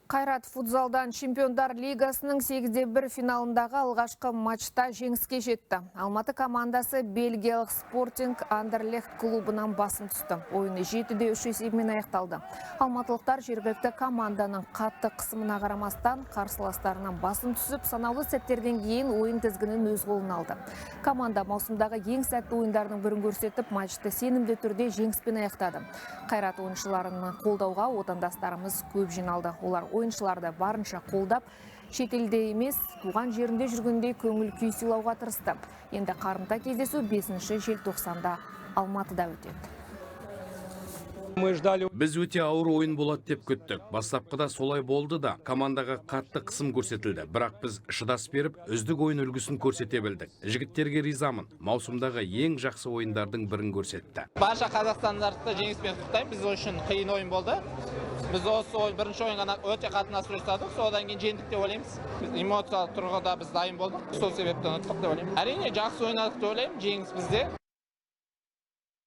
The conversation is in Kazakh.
Қайрат футзалдан чемпиондар лигасының 8-1 финалындағы алғашқы матчта жеңіске жетті. Алматы командасы Бельгиялық Спортинг Андерлехт клубынан басым түсті. Ойыны 7-3 есебімен аяқталды. Алматылықтар жергілікті команданың қатты қысымына қарамастан қарсыластарынан басым түсіп, санаулы сәттерден кейін ойын тізгінін өз қолына алды. Команда маусымдағы ең сәтті ойындардың бірін көрсетіп, матчты сенімді түрде жеңіспен аяқтады. Қайрат ойыншыларының қолдауға отандастарымыз көп жиналды. Олар ойыншыларды барынша қолдап, шетелде емес, туған жерінде жүргендей көңіл күй сыйлауға тырысты. Енді қарымта кездесу 5 желтоқсанда Алматыда өтеді. Біз өте ауыр ойын болады деп күттік. Бастапқыда солай болды да, командаға қатты қысым көрсетілді. Бірақ біз шыдас беріп, үздік ойын үлгісін көрсете білдік. Жігіттерге ризамын. Маусымдағы ең жақсы ойындардың бірін көрсетті. Барша қазақстандарды жеңіспен құттықтаймын. Біз үшін қиын ойын болды. Біз осы бірінші ойынға өте қатынас жасадық. Содан кейін жеңдік деп ойлаймыз. Біз эмоциялық тұрғыда біз дайын болдық. Сол себептен ұттық деп ойлаймын. Әрине жақсы ойнадық деп ойлаймын. Жеңіс бізде.